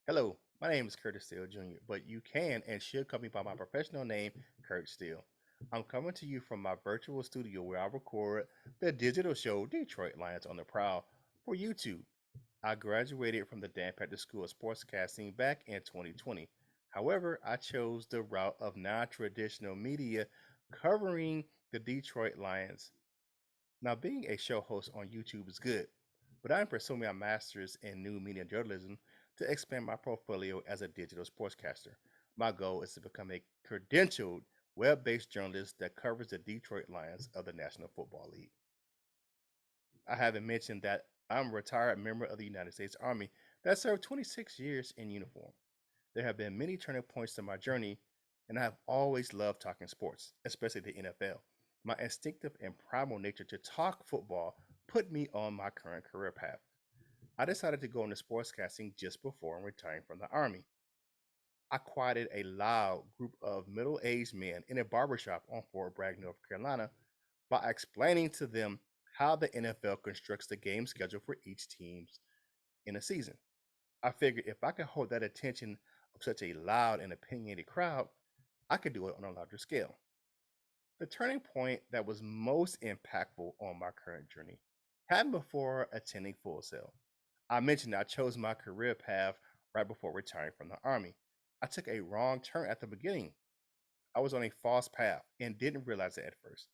Hello, my name is Curt Steele Jr., but you can and should call me by my professional name, Curt Steele. I'm coming to you from my virtual studio where I record the digital show Detroit Lions on the Prowl for YouTube. I graduated from the Dan Patrick School of Sportscasting back in 2020. However, I chose the route of non traditional media covering the Detroit Lions. Now, being a show host on YouTube is good, but I'm pursuing my master's in new media journalism to expand my portfolio as a digital sportscaster. My goal is to become a credentialed web based journalist that covers the Detroit Lions of the National Football League. I haven't mentioned that I'm a retired member of the United States Army that served 26 years in uniform. There have been many turning points to my journey, and I have always loved talking sports, especially the NFL. My instinctive and primal nature to talk football put me on my current career path. I decided to go into sportscasting just before retiring from the Army. I quieted a loud group of middle aged men in a barbershop on Fort Bragg, North Carolina, by explaining to them how the NFL constructs the game schedule for each team in a season. I figured if I could hold that attention of such a loud and opinionated crowd, I could do it on a larger scale. The turning point that was most impactful on my current journey happened before attending Full Sail. I mentioned I chose my career path right before retiring from the Army. I took a wrong turn at the beginning. I was on a false path and didn't realize it at first.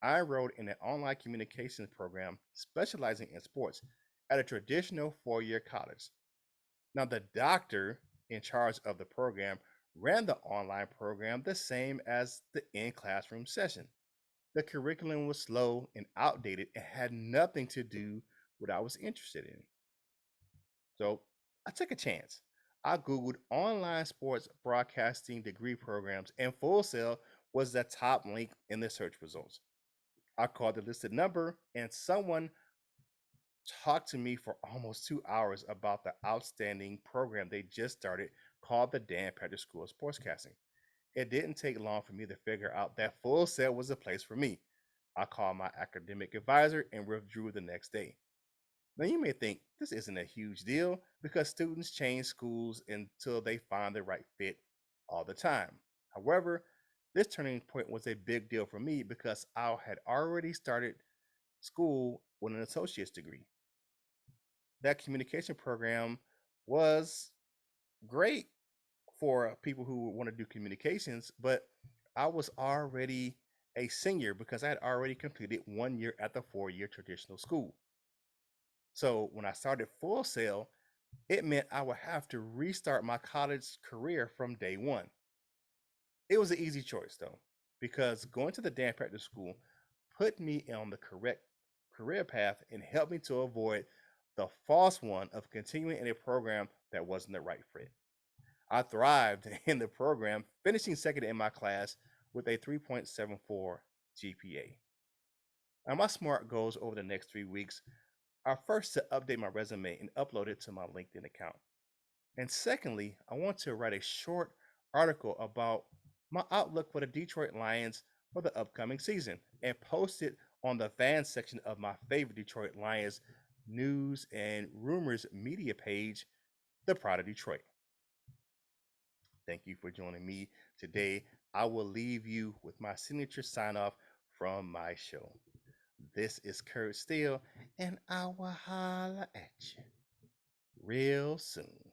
I enrolled in an online communications program specializing in sports at a traditional 4 year college. Now, the doctor in charge of the program ran the online program the same as the in classroom session. The curriculum was slow and outdated and had nothing to do with what I was interested in. So I took a chance. I Googled online sports broadcasting degree programs, and Full Sail was the top link in the search results. I called the listed number, and someone talked to me for almost 2 hours about the outstanding program they just started called the Dan Patrick School of Sportscasting. It didn't take long for me to figure out that Full Sail was the place for me. I called my academic advisor and withdrew the next day. Now, you may think this isn't a huge deal because students change schools until they find the right fit all the time. However, this turning point was a big deal for me because I had already started school with an associate's degree. That communication program was great for people who want to do communications, but I was already a senior because I had already completed 1 year at the 4 year traditional school. So when I started Full Sail, it meant I would have to restart my college career from day one. It was an easy choice though, because going to the Dan Patrick School put me on the correct career path and helped me to avoid the false one of continuing in a program that wasn't the right fit. I thrived in the program, finishing second in my class with a 3.74 GPA. Now, my SMART goals over the next 3 weeks are first to update my resume and upload it to my LinkedIn account. And secondly, I want to write a short article about my outlook for the Detroit Lions for the upcoming season and post it on the fan section of my favorite Detroit Lions news and rumors media page, The Pride of Detroit. Thank you for joining me today. I will leave you with my signature sign off from my show. This is Curt Steele, and I will holla at you real soon.